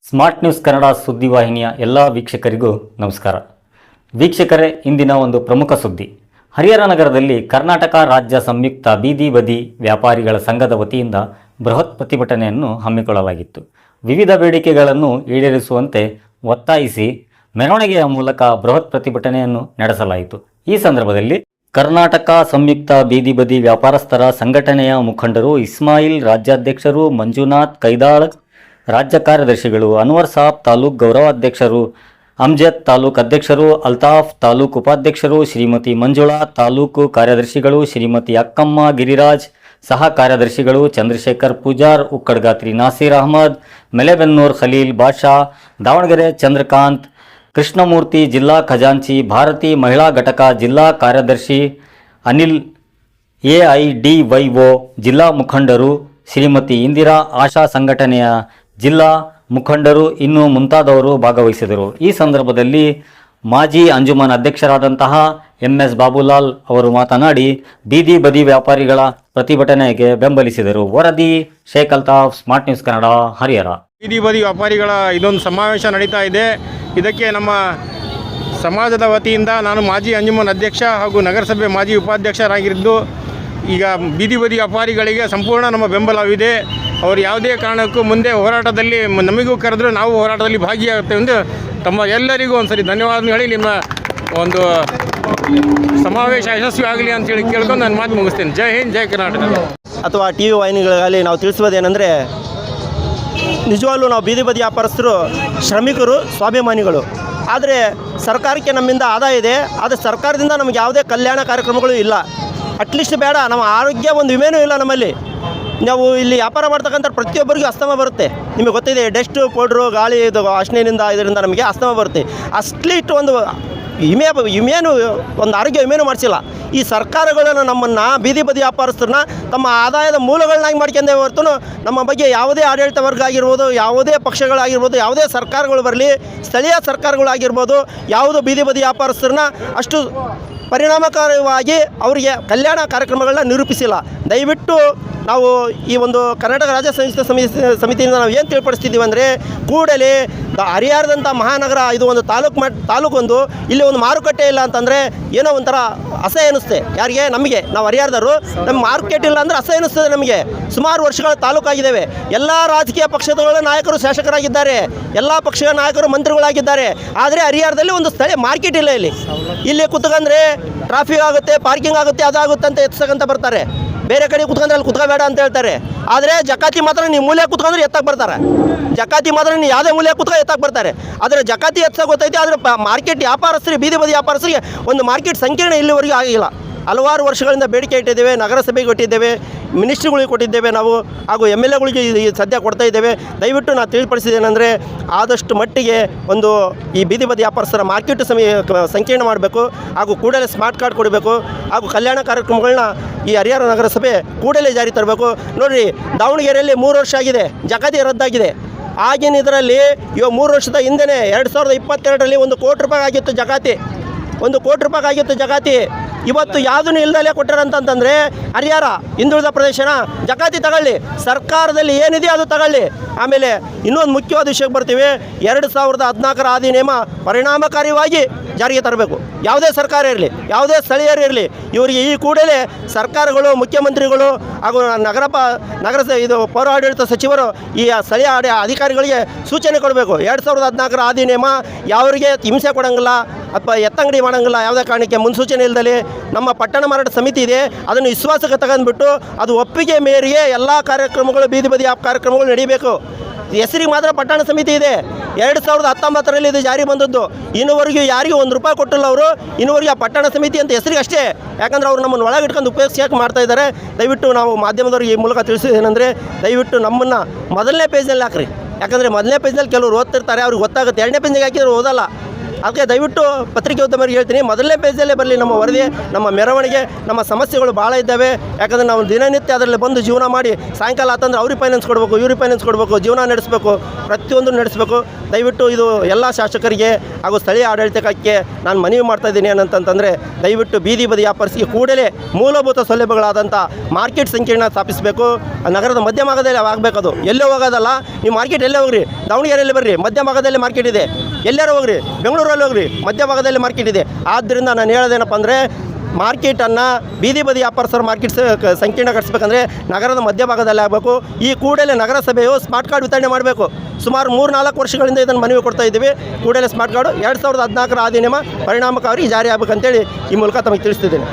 Smart news Kannada ಸುದ್ದಿವಾಹಿನಿಯ ಎಲ್ಲ ವೀಕ್ಷಕರಿಗೂ ನಮಸ್ಕಾರ. ವೀಕ್ಷಕರೇ, ಇಂದಿನ ಒಂದು ಪ್ರಮುಖ ಸುದ್ದಿ. ಹರಿಹರ ನಗರದಲ್ಲಿ ಕರ್ನಾಟಕ ರಾಜ್ಯ ಸಂಯುಕ್ತ ಬೀದಿ ಬದಿ ವ್ಯಾಪಾರಿಗಳ ಸಂಘದ ವತಿಯಿಂದ ಬೃಹತ್ ಪ್ರತಿಭಟನೆಯನ್ನು ಹಮ್ಮಿಕೊಳ್ಳಲಾಗಿತ್ತು. ವಿವಿಧ ಬೇಡಿಕೆಗಳನ್ನು ಈಡೇರಿಸುವಂತೆ ಒತ್ತಾಯಿಸಿ ಮೆರವಣಿಗೆಯ ಮೂಲಕ ಬೃಹತ್ ಪ್ರತಿಭಟನೆಯನ್ನು ನಡೆಸಲಾಯಿತು. ಈ ಸಂದರ್ಭದಲ್ಲಿ ಕರ್ನಾಟಕ ಸಂಯುಕ್ತ ಬೀದಿ ಬದಿ ವ್ಯಾಪಾರಸ್ಥರ ಸಂಘಟನೆಯ ಮುಖಂಡರು ಇಸ್ಮಾಯಿಲ್, ರಾಜ್ಯಾಧ್ಯಕ್ಷರು ಮಂಜುನಾಥ್ ಕೈದಾಳ್, ರಾಜ್ಯ ಕಾರ್ಯದರ್ಶಿಗಳು ಅನ್ವರ್ ಸಾಬ್, ತಾಲೂಕು ಗೌರವಾಧ್ಯಕ್ಷರು ಅಮ್ಜದ್, ತಾಲೂಕು ಅಧ್ಯಕ್ಷರು ಅಲ್ತಾಫ್, ತಾಲೂಕು ಉಪಾಧ್ಯಕ್ಷರು ಶ್ರೀಮತಿ ಮಂಜುಳಾ, ತಾಲೂಕು ಕಾರ್ಯದರ್ಶಿಗಳು ಶ್ರೀಮತಿ ಅಕ್ಕಮ್ಮ, ಗಿರಿರಾಜ್, ಸಹ ಕಾರ್ಯದರ್ಶಿಗಳು ಚಂದ್ರಶೇಖರ್ ಪೂಜಾರ್, ಉಕ್ಕಡಗಾತ್ರಿ ನಾಸೀರ್ ಅಹಮದ್, ಮೆಲೆಬೆನ್ನೂರ್ ಖಲೀಲ್ ಬಾಷಾ, ದಾವಣಗೆರೆ ಚಂದ್ರಕಾಂತ್, ಕೃಷ್ಣಮೂರ್ತಿ, ಜಿಲ್ಲಾ ಖಜಾಂಚಿ ಭಾರತಿ, ಮಹಿಳಾ ಘಟಕ ಜಿಲ್ಲಾ ಕಾರ್ಯದರ್ಶಿ ಅನಿಲ್, ಎಐಡಿವೈಒ ಜಿಲ್ಲಾ ಮುಖಂಡರು ಶ್ರೀಮತಿ ಇಂದಿರಾ, ಆಶಾ ಸಂಘಟನೆಯ ಜಿಲ್ಲಾ ಮುಖಂಡರು ಇನ್ನು ಮುಂತಾದವರು ಭಾಗವಹಿಸಿದರು. ಈ ಸಂದರ್ಭದಲ್ಲಿ ಮಾಜಿ ಅಂಜುಮನ್ ಅಧ್ಯಕ್ಷರಾದಂತಹ MS ಬಾಬುಲಾಲ್ ಅವರು ಮಾತನಾಡಿ ಬೀದಿ ಬದಿ ವ್ಯಾಪಾರಿಗಳ ಪ್ರತಿಭಟನೆಗೆ ಬೆಂಬಲಿಸಿದರು. ವರದಿ ಶೇಖ್ ಅಲ್ತಾಫ್, ಸ್ಮಾರ್ಟ್ ನ್ಯೂಸ್ ಕನ್ನಡ, ಹರಿಹರ. ಬೀದಿ ಬದಿ ವ್ಯಾಪಾರಿಗಳ ಇದೊಂದು ಸಮಾವೇಶ ನಡೀತಾ ಇದೆ. ಇದಕ್ಕೆ ನಮ್ಮ ಸಮಾಜದ ವತಿಯಿಂದ ನಾನು ಮಾಜಿ ಅಂಜುಮನ್ ಅಧ್ಯಕ್ಷ ಹಾಗೂ ನಗರಸಭೆ ಮಾಜಿ ಉಪಾಧ್ಯಕ್ಷರಾಗಿದ್ದು, ಈಗ ಬೀದಿ ಬದಿ ವ್ಯಾಪಾರಿಗಳಿಗೆ ಸಂಪೂರ್ಣ ನಮ್ಮ ಬೆಂಬಲವಿದೆ. ಅವರು ಯಾವುದೇ ಕಾರಣಕ್ಕೂ ಮುಂದೆ ಹೋರಾಟದಲ್ಲಿ ನಮಗೂ ಕರೆದರೂ ನಾವು ಹೋರಾಟದಲ್ಲಿ ಭಾಗಿಯಾಗುತ್ತೇವೆ ಎಂದು ತಮ್ಮ ಎಲ್ಲರಿಗೂ ಒಂದ್ಸರಿ ಧನ್ಯವಾದ ಹೇಳಿ ನಿಮ್ಮ ಒಂದು ಸಮಾವೇಶ ಯಶಸ್ವಿ ಆಗಲಿ ಅಂತೇಳಿ ಕೇಳ್ಕೊಂಡು ನಾನು ಮಾತು ಮುಗಿಸ್ತೇನೆ. ಜೈ ಹಿಂದ್, ಜೈ ಕರ್ನಾಟಕ. ಅಥವಾ ಟಿ ವಿ ವಾಹಿನಿಗಳಲ್ಲಿ ನಾವು ತಿಳಿಸುವುದೇನೆಂದರೆ, ನಿಜವಾಗ್ಲೂ ನಾವು ಬೀದಿ ಬದಿ ವ್ಯಾಪಾರಸ್ಥರು ಶ್ರಮಿಕರು, ಸ್ವಾಭಿಮಾನಿಗಳು. ಆದರೆ ಸರ್ಕಾರಕ್ಕೆ ನಮ್ಮಿಂದ ಆದಾಯ ಇದೆ, ಆದರೆ ಸರ್ಕಾರದಿಂದ ನಮಗೆ ಯಾವುದೇ ಕಲ್ಯಾಣ ಕಾರ್ಯಕ್ರಮಗಳು ಇಲ್ಲ. ಅಟ್ಲೀಸ್ಟ್ ಬೇಡ, ನಮ್ಮ ಆರೋಗ್ಯ ಒಂದು ವಿಮೆನೂ ಇಲ್ಲ ನಮ್ಮಲ್ಲಿ. ನಾವು ಇಲ್ಲಿ ವ್ಯಾಪಾರ ಮಾಡ್ತಕ್ಕಂಥ ಪ್ರತಿಯೊಬ್ಬರಿಗೂ ಅಸ್ತಮ ಬರುತ್ತೆ. ನಿಮಗೆ ಗೊತ್ತಿದೆ, ಡಸ್ಟ್ ಪೌಡ್ರು, ಗಾಳಿ, ಇದು ಅಶ್ನಿನಿಂದ ಇದರಿಂದ ನಮಗೆ ಅಸ್ತಮ ಬರುತ್ತೆ. ಅಟ್ಲೀಸ್ಟ್ ಒಂದು ವಿಮೆನೂ ಒಂದು ಆರೋಗ್ಯ ವಿಮೆನೂ ಮಾಡಿಸಿಲ್ಲ. ಈ ಸರ್ಕಾರಗಳನ್ನು ನಮ್ಮನ್ನು ಬೀದಿ ಬದಿ ವ್ಯಾಪಾರಸ್ಥರನ್ನ ತಮ್ಮ ಆದಾಯದ ಮೂಲಗಳನ್ನಾಗಿ ಮಾಡ್ಕೊಂಡೇ ಹೊರತು ನಮ್ಮ ಬಗ್ಗೆ ಯಾವುದೇ ಆಡಳಿತ ವರ್ಗ ಆಗಿರ್ಬೋದು, ಯಾವುದೇ ಪಕ್ಷಗಳಾಗಿರ್ಬೋದು, ಯಾವುದೇ ಸರ್ಕಾರಗಳು ಬರಲಿ, ಸ್ಥಳೀಯ ಸರ್ಕಾರಗಳಾಗಿರ್ಬೋದು, ಯಾವುದು ಬೀದಿ ಬದಿ ವ್ಯಾಪಾರಸ್ಥರನ್ನ ಅಷ್ಟು ಪರಿಣಾಮಕಾರಿಯಾಗಿ ಅವರಿಗೆ ಕಲ್ಯಾಣ ಕಾರ್ಯಕ್ರಮಗಳನ್ನ ನಿರೂಪಿಸಿಲ್ಲ. ದಯವಿಟ್ಟು ನಾವು ಈ ಒಂದು ಕರ್ನಾಟಕ ರಾಜ್ಯ ಸಂಯುಕ್ತ ಸಮಿತಿಯಿಂದ ನಾವು ಏನು ತಿಳ್ಪಡಿಸ್ತಿದ್ದೀವಿ ಅಂದರೆ, ಕೂಡಲೇ ಹರಿಹರದಂಥ ಮಹಾನಗರ ಇದು ಒಂದು ತಾಲೂಕೊಂದು ಇಲ್ಲಿ ಒಂದು ಮಾರುಕಟ್ಟೆ ಇಲ್ಲ ಅಂತಂದರೆ ಏನೋ ಒಂಥರ ಅಸಹ್ಯ ಅನ್ನಿಸುತ್ತೆ. ಯಾರಿಗೆ? ನಮಗೆ. ನಾವು ಹರಿಹರದವರು, ನಮ್ಮ ಮಾರ್ಕೆಟ್ ಇಲ್ಲ ಅಂದರೆ ಅಸಹ್ಯ ಅನ್ನಿಸ್ತದೆ ನಮಗೆ. ಸುಮಾರು ವರ್ಷಗಳ ತಾಲೂಕಾಗಿದ್ದೇವೆ. ಎಲ್ಲ ರಾಜಕೀಯ ಪಕ್ಷಗಳ ನಾಯಕರು ಶಾಸಕರಾಗಿದ್ದಾರೆ, ಎಲ್ಲ ಪಕ್ಷದ ನಾಯಕರು ಮಂತ್ರಿಗಳಾಗಿದ್ದಾರೆ. ಆದರೆ ಹರಿಹರದಲ್ಲಿ ಒಂದು ಸ್ಥಳೀಯ ಮಾರ್ಕೆಟ್ ಇಲ್ಲ. ಇಲ್ಲಿ ಕುತ್ಕೊಂಡ್ರೆ ಟ್ರಾಫಿಕ್ ಆಗುತ್ತೆ, ಪಾರ್ಕಿಂಗ್ ಆಗುತ್ತೆ, ಅದಾಗುತ್ತೆ ಅಂತ ಎತ್ಸಕ್ಕಂತ ಬರ್ತಾರೆ. ಬೇರೆ ಕಡೆ ಕುತ್ಕೊಂಡ್ರೆ ಅಲ್ಲಿ ಕುತ್ಕೋಬೇಡ ಅಂತ ಹೇಳ್ತಾರೆ. ಆದರೆ ಜಕಾತಿ ಮಾತ್ರ ನೀವು ಮೂಲೆ ಕುತ್ಕೊಂಡ್ರೆ ಎತ್ತಕ್ಕೆ ಬರ್ತಾರೆ. ಜಕಾತಿ ಮಾತ್ರ ನೀವು ಯಾವುದೇ ಮೂಲೆ ಕುತ್ಕೊಂಡು ಎತ್ತಕ್ಕೆ ಬರ್ತಾರೆ. ಆದರೆ ಜಕಾತಿ ಎತ್ತಕ್ಕೆ ಗೊತ್ತೈತೆ, ಆದರೆ ಮಾರ್ಕೆಟ್ ವ್ಯಾಪಾರಸ್ಥರಿಗೆ, ಬೀದಿ ಬದಿ ವ್ಯಾಪಾರಸ್ಥರಿಗೆ ಒಂದು ಮಾರ್ಕೆಟ್ ಸಂಕೀರ್ಣ ಇಲ್ಲಿವರೆಗೂ ಆಗಿಲ್ಲ. ಹಲವಾರು ವರ್ಷಗಳಿಂದ ಬೇಡಿಕೆ ಇಟ್ಟಿದ್ದೇವೆ, ನಗರಸಭೆಗೆ ಕೊಟ್ಟಿದ್ದೇವೆ, ಮಿನಿಸ್ಟ್ರಿಗಳಿಗೆ ಕೊಟ್ಟಿದ್ದೇವೆ ನಾವು, ಹಾಗೂ MLAಗಳಿಗೆ ಸದ್ಯ ಕೊಡ್ತಾ ಇದ್ದೇವೆ. ದಯವಿಟ್ಟು ನಾನು ತಿಳಿಪಡಿಸಿದ್ದೇನೆಂದರೆ, ಆದಷ್ಟು ಮಟ್ಟಿಗೆ ಒಂದು ಈ ಬೀದಿ ಬದಿ ವ್ಯಾಪಾರಸ್ಥರ ಮಾರ್ಕೆಟ್ ಸಂಕೀರ್ಣ ಮಾಡಬೇಕು, ಹಾಗೂ ಕೂಡಲೇ ಸ್ಮಾರ್ಟ್ ಕಾರ್ಡ್ ಕೊಡಬೇಕು, ಹಾಗೂ ಕಲ್ಯಾಣ ಕಾರ್ಯಕ್ರಮಗಳನ್ನ ಈ ಹರಿಹರ ನಗರಸಭೆ ಕೂಡಲೇ ಜಾರಿ ತರಬೇಕು. ನೋಡಿರಿ, ದಾವಣಗೆರೆಯಲ್ಲಿ 3 ವರ್ಷ ಆಗಿದೆ, ಜಕಾತಿ ರದ್ದಾಗಿದೆ. ಆಗಿನ ಇದರಲ್ಲಿ ಇವಾಗ 3 ವರ್ಷದ ಹಿಂದೆ 2022ರಲ್ಲಿ 1 ಕೋಟಿ ರೂಪಾಯಿ ಆಗಿತ್ತು ಜಕಾತಿ. 1 ಕೋಟಿ ರೂಪಾಯಿ ಆಗಿತ್ತು ಜಕಾತಿ. ಇವತ್ತು ಯಾವುದೂ ಇಲ್ದಲೇ ಕೊಟ್ಟಾರಂತಂದರೆ ಹರಿಹರ ಹಿಂದುಳಿದ ಪ್ರದೇಶನ ಜಕಾತಿ ತಗೊಳ್ಳಿ, ಸರ್ಕಾರದಲ್ಲಿ ಏನಿದೆ ಅದು ತಗೊಳ್ಳಿ. ಆಮೇಲೆ ಇನ್ನೊಂದು ಮುಖ್ಯವಾದ ವಿಷಯಕ್ಕೆ ಬರ್ತೀವಿ. 2014ರ ಅಧಿನಿಯಮ ಪರಿಣಾಮಕಾರಿಯಾಗಿ ಜಾರಿಗೆ ತರಬೇಕು. ಯಾವುದೇ ಸರ್ಕಾರ ಇರಲಿ, ಯಾವುದೇ ಸ್ಥಳೀಯರು ಇರಲಿ, ಇವರಿಗೆ ಈ ಕೂಡಲೇ ಸರ್ಕಾರಗಳು, ಮುಖ್ಯಮಂತ್ರಿಗಳು ಹಾಗೂ ನಗರ ಇದು ಪೌರಾಡಳಿತ ಸಚಿವರು ಈ ಸ್ಥಳೀಯ ಅಧಿಕಾರಿಗಳಿಗೆ ಸೂಚನೆ ಕೊಡಬೇಕು. 2014ರ ಅಧಿನಿಯಮ ಯಾವರಿಗೆ ಹಿಂಸೆ ಕೊಡೋಂಗಿಲ್ಲ ಅಥವಾ ಎತ್ತಂಗಡಿ ಮಾಡೋಂಗಿಲ್ಲ, ಯಾವುದೇ ಕಾರಣಕ್ಕೆ ಮುನ್ಸೂಚನೆ ಇಲ್ಲದೆ ನಮ್ಮ ಪಟ್ಟಣ ಮಾರಾಟ ಸಮಿತಿ ಇದೆ, ಅದನ್ನು ವಿಶ್ವಾಸಕ್ಕೆ ತಗೊಂಡ್ಬಿಟ್ಟು ಅದು ಒಪ್ಪಿಗೆ ಮೇರೆಗೆ ಎಲ್ಲ ಕಾರ್ಯಕ್ರಮಗಳು, ಬೀದಿ ಬದಿ ಕಾರ್ಯಕ್ರಮಗಳು ನಡೀಬೇಕು. ಹೆಸರಿಗೆ ಮಾತ್ರ ಪಟ್ಟಣ ಸಮಿತಿ ಇದೆ. 2019ರಲ್ಲಿ ಇದು ಜಾರಿ ಬಂದದ್ದು. ಇನ್ನುವರೆಗೂ ಯಾರಿಗೂ 1 ರೂಪಾಯಿ ಕೊಟ್ಟಿಲ್ಲ ಅವರು. ಇನ್ನುವರೆಗೂ ಆ ಪಟ್ಟಣ ಸಮಿತಿ ಅಂತ ಹೆಸರಿಗೆ ಅಷ್ಟೇ. ಯಾಕಂದರೆ ಅವರು ನಮ್ಮನ್ನು ಒಳಗಿಟ್ಕೊಂಡು ಉಪಯೋಗಿಸೋಕೆ ಮಾಡ್ತಾ ಇದ್ದಾರೆ. ದಯವಿಟ್ಟು ನಾವು ಮಾಧ್ಯಮದವ್ರಿಗೆ ಈ ಮೂಲಕ ತಿಳಿಸೋದೇನೆಂದರೆ, ದಯವಿಟ್ಟು ನಮ್ಮನ್ನು ಮೊದಲನೇ ಪೇಜ್ನಲ್ಲಿ ಹಾಕ್ರಿ. ಯಾಕಂದರೆ ಮೊದಲನೇ ಪೇಜ್ನಲ್ಲಿ ಕೆಲವರು ಓದ್ತಿರ್ತಾರೆ, ಅವ್ರಿಗೆ ಗೊತ್ತಾಗುತ್ತೆ. 2ನೇ ಪೇಜ್ಗೆ ಹಾಕಿದ್ರು ಓದಲ್ಲ. ಅದಕ್ಕೆ ದಯವಿಟ್ಟು ಪತ್ರಿಕೋದ್ಯಮರಿಗೆ ಹೇಳ್ತೀನಿ, ಮೊದಲನೇ ಪೇಜಲ್ಲೇ ಬರಲಿ ನಮ್ಮ ವರದಿ, ನಮ್ಮ ಮೆರವಣಿಗೆ, ನಮ್ಮ ಸಮಸ್ಯೆಗಳು ಭಾಳ ಇದ್ದಾವೆ. ಯಾಕಂದರೆ ನಾವು ದಿನನಿತ್ಯ ಅದರಲ್ಲಿ ಬಂದು ಜೀವನ ಮಾಡಿ ಸಾಯಂಕಾಲ ಆತಂದ್ರೆ ಅವ್ರಿಗೆ ಫೈನಾನ್ಸ್ ಕೊಡಬೇಕು, ಇವ್ರಿಗೆ ಫೈನಾನ್ಸ್ ಕೊಡಬೇಕು, ಜೀವನ ನಡೆಸಬೇಕು, ಪ್ರತಿಯೊಂದು ನಡೆಸಬೇಕು. ದಯವಿಟ್ಟು ಇದು ಎಲ್ಲ ಶಾಸಕರಿಗೆ ಹಾಗೂ ಸ್ಥಳೀಯ ಆಡಳಿತಕ್ಕೆ ನಾನು ಮನವಿ ಮಾಡ್ತಾಯಿದ್ದೀನಿ. ಏನಂತಂದರೆ ದಯವಿಟ್ಟು ಬೀದಿ ಬದಿ ವ್ಯಾಪಾರಸ್ಥರಿಗೆ ಕೂಡಲೇ ಮೂಲಭೂತ ಸೌಲಭ್ಯಗಳಾದಂಥ ಮಾರ್ಕೆಟ್ ಸಂಕೀರ್ಣ ಸ್ಥಾಪಿಸಬೇಕು. ನಗರದ ಮಧ್ಯಭಾಗದಲ್ಲಿ ಆಗಬೇಕದು, ಎಲ್ಲೇ ಹೋಗೋದಲ್ಲ. ನೀವು ಮಾರ್ಕೆಟ್ ಎಲ್ಲೇ ಹೋಗ್ರಿ, ದಾವಣಗೆರೆಯಲ್ಲಿ ಬರ್ರಿ, ಮಧ್ಯಭಾಗದಲ್ಲಿ ಮಾರ್ಕೆಟ್ ಇದೆ. ಎಲ್ಲರೂ ಹೋಗ್ರಿ, ಬೆಂಗಳೂರಲ್ಲಿ ಹೋಗ್ರಿ, ಮಧ್ಯಭಾಗದಲ್ಲಿ ಮಾರ್ಕೆಟ್ ಇದೆ. ಆದ್ದರಿಂದ ನಾನು ಹೇಳೋದೇನಪ್ಪ ಅಂದರೆ ಮಾರ್ಕೆಟನ್ನು ಬೀದಿ ಬದಿ ವ್ಯಾಪಾರಸ್ಥರು ಮಾರ್ಕೆಟ್ ಸಂಕೀರ್ಣ ಕಟ್ಟಿಸ್ಬೇಕಂದ್ರೆ ನಗರದ ಮಧ್ಯಭಾಗದಲ್ಲಿ ಆಗಬೇಕು. ಈ ಕೂಡಲೇ ನಗರಸಭೆಯು ಸ್ಮಾರ್ಟ್ ಕಾರ್ಡ್ ವಿತರಣೆ ಮಾಡಬೇಕು. ಸುಮಾರು 3-4 ವರ್ಷಗಳಿಂದ ಇದನ್ನು ಮನವಿ ಕೊಡ್ತಾ ಇದ್ದೀವಿ. ಕೂಡಲೇ ಸ್ಮಾರ್ಟ್ ಕಾರ್ಡು 2014ರ ಅಧಿನಿಯಮ ಪರಿಣಾಮಕಾರಿ ಜಾರಿ ಆಗಬೇಕಂತೇಳಿ ಈ ಮೂಲಕ ತಮಗೆ ತಿಳಿಸ್ತಿದ್ದೇನೆ.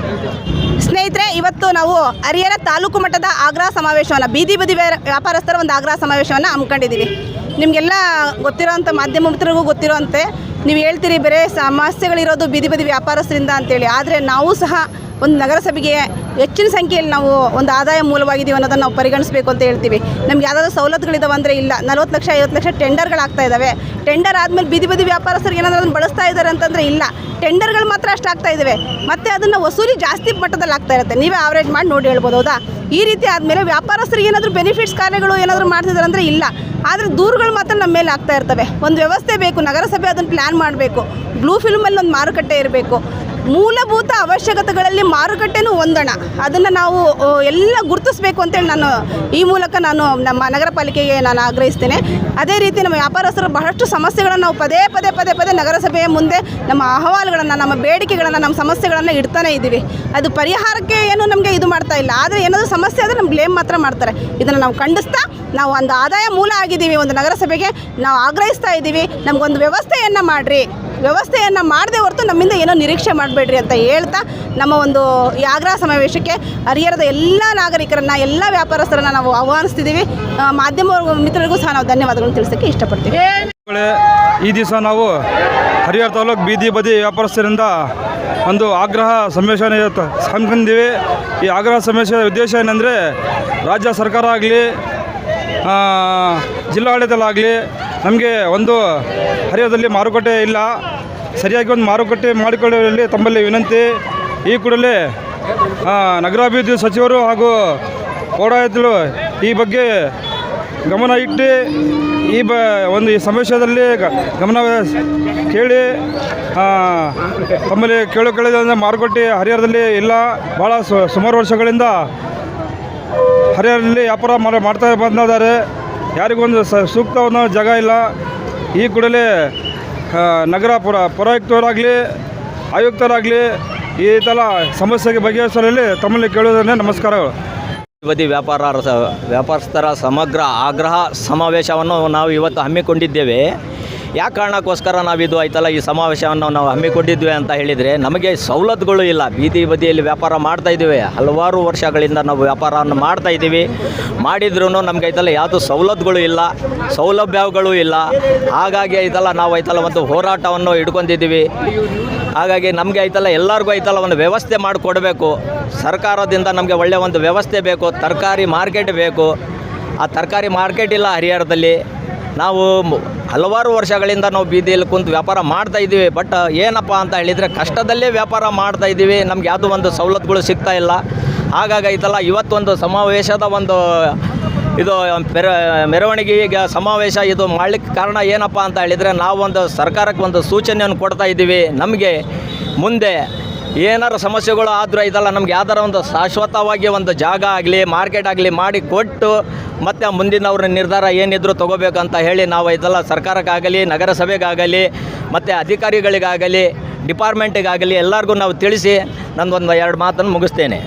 ಸ್ನೇಹಿತರೆ, ಇವತ್ತು ನಾವು ಹರಿಹರ ತಾಲೂಕು ಮಟ್ಟದ ಆಗ್ರಹ ಸಮಾವೇಶವನ್ನು, ಬೀದಿ ಬದಿ ವ್ಯಾಪಾರಸ್ಥರ ಒಂದು ಆಗ್ರಹ ಸಮಾವೇಶವನ್ನು ಹಮ್ಮಿಕೊಂಡಿದ್ದೀವಿ. ನಿಮಗೆಲ್ಲ ಗೊತ್ತಿರೋಂಥ ಮಾಧ್ಯಮ ಮಿತ್ರರಿಗೂ ಗೊತ್ತಿರೋಂತೆ ನೀವು ಹೇಳ್ತೀರಿ ಬೇರೆ ಸಮಸ್ಯೆಗಳಿರೋದು ಬೀದಿ ಬದಿ ವ್ಯಾಪಾರಸ್ಥರಿಂದ ಅಂತೇಳಿ. ಆದರೆ ನಾವು ಸಹ ಒಂದು ನಗರಸಭೆಗೆ ಹೆಚ್ಚಿನ ಸಂಖ್ಯೆಯಲ್ಲಿ ನಾವು ಒಂದು ಆದಾಯ ಮೂಲವಾಗಿದ್ದೀವಿ ಅನ್ನೋದನ್ನು ನಾವು ಪರಿಗಣಿಸಬೇಕು ಅಂತ ಹೇಳ್ತೀವಿ. ನಮ್ಗೆ ಯಾವುದಾದ್ರೂ ಸವಲತ್ತುಗಳಿದಾವೆ ಅಂದರೆ ಇಲ್ಲ. 40 ಲಕ್ಷ 50 ಲಕ್ಷ ಟೆಂಡರ್ಗಳಾಗ್ತಾ ಇದ್ದಾವೆ. ಟೆಂಡರ್ ಆದಮೇಲೆ ಬೀದಿ ಬದಿ ವ್ಯಾಪಾರಸ್ಥರಿಗೆ ಏನಾದರೂ ಅದನ್ನು ಬಳಸ್ತಾ ಇದ್ದಾರೆ ಅಂತಂದರೆ ಇಲ್ಲ. ಟೆಂಡರ್ಗಳು ಮಾತ್ರ ಅಷ್ಟು ಆಗ್ತಾ ಇದ್ದಾವೆ, ಮತ್ತು ಅದನ್ನು ವಸೂಲಿ ಜಾಸ್ತಿ ಮಟ್ಟದಲ್ಲಿ ಆಗ್ತಾ ಇರುತ್ತೆ. ನೀವೇ ಆವ್ರೇಜ್ ಮಾಡಿ ನೋಡಿ ಹೇಳ್ಬೋದು, ಹೌದಾ? ಈ ರೀತಿ ಆದಮೇಲೆ ವ್ಯಾಪಾರಸ್ಥರಿಗೆ ಏನಾದರೂ ಬೆನಿಫಿಟ್ಸ್ ಕಾರ್ಯಗಳು ಏನಾದರೂ ಮಾಡ್ತಿದ್ದಾರೆ ಅಂದರೆ ಇಲ್ಲ. ಆದರೆ ದೂರುಗಳು ಮಾತ್ರ ನಮ್ಮ ಮೇಲೆ ಆಗ್ತಾ ಇರ್ತವೆ. ಒಂದು ವ್ಯವಸ್ಥೆ ಬೇಕು, ನಗರಸಭೆ ಅದನ್ನು ಪ್ಲ್ಯಾನ್ ಮಾಡಬೇಕು. ಬ್ಲೂ ಫಿಲ್ಮಲ್ಲಿ ಒಂದು ಮಾರುಕಟ್ಟೆ ಇರಬೇಕು. ಮೂಲಭೂತ ಅವಶ್ಯಕತೆಗಳಲ್ಲಿ ಮಾರುಕಟ್ಟೆನೂ ಒಂದಣ, ಅದನ್ನು ನಾವು ಎಲ್ಲ ಗುರುತಿಸಬೇಕು ಅಂತೇಳಿ ನಾನು ಈ ಮೂಲಕ ನಮ್ಮ ನಗರ ಪಾಲಿಕೆಗೆ ನಾನು ಆಗ್ರಹಿಸ್ತೇನೆ. ಅದೇ ರೀತಿ ನಮ್ಮ ವ್ಯಾಪಾರಸ್ಥರು ಬಹಳಷ್ಟು ಸಮಸ್ಯೆಗಳನ್ನು ನಾವು ಪದೇ ಪದೇ ನಗರಸಭೆಯ ಮುಂದೆ ನಮ್ಮ ಅಹವಾಲುಗಳನ್ನು, ನಮ್ಮ ಬೇಡಿಕೆಗಳನ್ನು, ನಮ್ಮ ಸಮಸ್ಯೆಗಳನ್ನು ಇಡ್ತಾನೆ ಇದ್ದೀವಿ. ಅದು ಪರಿಹಾರಕ್ಕೆ ಏನು ನಮಗೆ ಇದು ಮಾಡ್ತಾ ಇಲ್ಲ. ಆದರೆ ಏನಾದರೂ ಸಮಸ್ಯೆ ಆದರೆ ನಮ್ಮ ಬ್ಲೇಮ್ ಮಾತ್ರ ಮಾಡ್ತಾರೆ. ಇದನ್ನು ನಾವು ಖಂಡಿಸ್ತಾ ನಾವು ಒಂದು ಆದಾಯ ಮೂಲ ಆಗಿದ್ದೀವಿ. ಒಂದು ನಗರಸಭೆಗೆ ನಾವು ಆಗ್ರಹಿಸ್ತಾ ಇದ್ದೀವಿ, ನಮಗೊಂದು ವ್ಯವಸ್ಥೆಯನ್ನು ಮಾಡಿರಿ. ವ್ಯವಸ್ಥೆಯನ್ನು ಮಾಡದೆ ಹೊರತು ನಮ್ಮಿಂದ ಏನೋ ನಿರೀಕ್ಷೆ ಮಾಡಬೇಡ್ರಿ ಅಂತ ಹೇಳ್ತಾ ನಮ್ಮ ಒಂದು ಈ ಆಗ್ರಹ ಸಮಾವೇಶಕ್ಕೆ ಹರಿಹರದ ಎಲ್ಲ ನಾಗರಿಕರನ್ನು, ಎಲ್ಲ ವ್ಯಾಪಾರಸ್ಥರನ್ನು ನಾವು ಆಹ್ವಾನಿಸ್ತಿದ್ದೀವಿ. ಮಾಧ್ಯಮ ಮಿತ್ರರಿಗೂ ಸಹ ನಾವು ಧನ್ಯವಾದಗಳನ್ನು ತಿಳಿಸೋಕ್ಕೆ ಇಷ್ಟಪಡ್ತೀವಿ. ಈ ದಿವಸ ನಾವು ಹರಿಹರ ತಾಲೂಕು ಬೀದಿ ಬದಿ ವ್ಯಾಪಾರಸ್ಥರಿಂದ ಒಂದು ಆಗ್ರಹ ಸಮಾವೇಶ ಹಮ್ಮಿಕೊಂಡಿದ್ದೀವಿ. ಈ ಆಗ್ರಹ ಸಮಾವೇಶದ ಉದ್ದೇಶ ಏನಂದರೆ ರಾಜ್ಯ ಸರ್ಕಾರ ಆಗಲಿ, ಜಿಲ್ಲಾಡಳಿತಲಾಗಲಿ ನಮಗೆ ಒಂದು ಹರಿಹರದಲ್ಲಿ ಮಾರುಕಟ್ಟೆ ಇಲ್ಲ. ಸರಿಯಾಗಿ ಒಂದು ಮಾರುಕಟ್ಟೆ ಮಾಡಿಕೊಳ್ಳುವಲ್ಲಿ ತಮ್ಮಲ್ಲಿ ವಿನಂತಿ. ಈ ಕೂಡಲೇ ನಗರಾಭಿವೃದ್ಧಿ ಸಚಿವರು ಹಾಗೂ ಓಡಾಡಳಿತರು ಈ ಬಗ್ಗೆ ಗಮನ ಇಟ್ಟು ಈ ಸಮಾವೇಶದಲ್ಲಿ ಗಮನ ಕೇಳಿ ತಮ್ಮಲ್ಲಿ ಕೇಳಿದ್ರೆ ಮಾರುಕಟ್ಟೆ ಹರಿಹರದಲ್ಲಿ ಇಲ್ಲ. ಭಾಳ ಸುಮಾರು ವರ್ಷಗಳಿಂದ ಹರಿಹರದಲ್ಲಿ ವ್ಯಾಪಾರ ಮಾಡ್ತಾ ಬಂದಿದ್ದಾರೆ. ಯಾರಿಗೊಂದು ಸೂಕ್ತವಾದ ಜಾಗ ಇಲ್ಲ. ಈ ಕೂಡಲೇ ನಗರ ಪೌರಾಯುಕ್ತರಾಗಲಿ, ಆಯುಕ್ತರಾಗಲಿ ಈ ಥರ ಸಮಸ್ಯೆಗೆ ಬಗೆಹರಿಸಲು ತಮ್ಮಲ್ಲಿ ಕೇಳುವುದನ್ನೇ ನಮಸ್ಕಾರಗಳು. ಬದಿ ವ್ಯಾಪಾರಸ್ಥರ ಸಮಗ್ರ ಆಗ್ರಹ ಸಮಾವೇಶವನ್ನು ನಾವು ಇವತ್ತು ಹಮ್ಮಿಕೊಂಡಿದ್ದೇವೆ. ಯಾವ ಕಾರಣಕ್ಕೋಸ್ಕರ ನಾವಿದು ಈ ಸಮಾವೇಶವನ್ನು ನಾವು ಹಮ್ಮಿಕೊಂಡಿದ್ವಿ ಅಂತ ಹೇಳಿದರೆ, ನಮಗೆ ಸವಲತ್ತುಗಳು ಇಲ್ಲ. ಬೀದಿ ಬದಿಯಲ್ಲಿ ವ್ಯಾಪಾರ ಮಾಡ್ತಾಯಿದ್ದೀವಿ, ಹಲವಾರು ವರ್ಷಗಳಿಂದ ನಾವು ವ್ಯಾಪಾರವನ್ನು ಮಾಡ್ತಾಯಿದ್ದೀವಿ. ಮಾಡಿದ್ರೂ ನಮಗೆ ಯಾವುದು ಸವಲತ್ತುಗಳು ಇಲ್ಲ, ಸೌಲಭ್ಯಗಳು ಇಲ್ಲ. ಹಾಗಾಗಿ ನಾವು ಒಂದು ಹೋರಾಟವನ್ನು ಇಟ್ಕೊಂಡಿದ್ದೀವಿ. ಹಾಗಾಗಿ ನಮಗೆ ಎಲ್ಲರಿಗೂ ಒಂದು ವ್ಯವಸ್ಥೆ ಮಾಡಿಕೊಡಬೇಕು. ಸರ್ಕಾರದಿಂದ ನಮಗೆ ಒಳ್ಳೆಯ ಒಂದು ವ್ಯವಸ್ಥೆ ಬೇಕು. ತರಕಾರಿ ಮಾರ್ಕೆಟ್ ಬೇಕು. ಆ ತರಕಾರಿ ಮಾರ್ಕೆಟ್ ಇಲ್ಲ ಹರಿಹರದಲ್ಲಿ. ನಾವು ಹಲವಾರು ವರ್ಷಗಳಿಂದ ನಾವು ಬೀದಿಯಲ್ಲಿ ಕುಂತು ವ್ಯಾಪಾರ ಮಾಡ್ತಾಯಿದ್ದೀವಿ. ಬಟ್ ಏನಪ್ಪ ಅಂತ ಹೇಳಿದರೆ ಕಷ್ಟದಲ್ಲೇ ವ್ಯಾಪಾರ ಮಾಡ್ತಾಯಿದ್ದೀವಿ. ನಮ್ಗೆ ಯಾವುದೂ ಒಂದು ಸವಲತ್ತುಗಳು ಸಿಗ್ತಾ ಇಲ್ಲ. ಹಾಗಾಗಿ ಇವತ್ತೊಂದು ಸಮಾವೇಶದ ಇದು ಮೆರವಣಿಗೆ ಸಮಾವೇಶ ಇದು ಮಾಡಲಿಕ್ಕೆ ಕಾರಣ ಏನಪ್ಪ ಅಂತ ಹೇಳಿದರೆ, ನಾವೊಂದು ಸರ್ಕಾರಕ್ಕೆ ಒಂದು ಸೂಚನೆಯನ್ನು ಕೊಡ್ತಾ ಇದ್ದೀವಿ. ನಮಗೆ ಮುಂದೆ ಏನಾರು ಸಮಸ್ಯೆಗಳು ಆದರೂ ನಮ್ಗೆ ಯಾವ್ದಾರ ಒಂದು ಶಾಶ್ವತವಾಗಿ ಒಂದು ಜಾಗ ಆಗಲಿ, ಮಾರ್ಕೆಟ್ ಆಗಲಿ ಮಾಡಿ ಕೊಟ್ಟು ಮತ್ತು ಮುಂದಿನವ್ರ ನಿರ್ಧಾರ ಏನಿದ್ರು ತೊಗೋಬೇಕಂತ ಹೇಳಿ ನಾವು ಸರ್ಕಾರಕ್ಕಾಗಲಿ, ನಗರಸಭೆಗಾಗಲಿ ಮತ್ತು ಅಧಿಕಾರಿಗಳಿಗಾಗಲಿ, ಡಿಪಾರ್ಟ್ಮೆಂಟಿಗಾಗಲಿ ಎಲ್ಲರಿಗೂ ನಾವು ತಿಳಿಸಿ ನಂದೊಂದು 2 ಮಾತನ್ನು ಮುಗಿಸ್ತೇನೆ.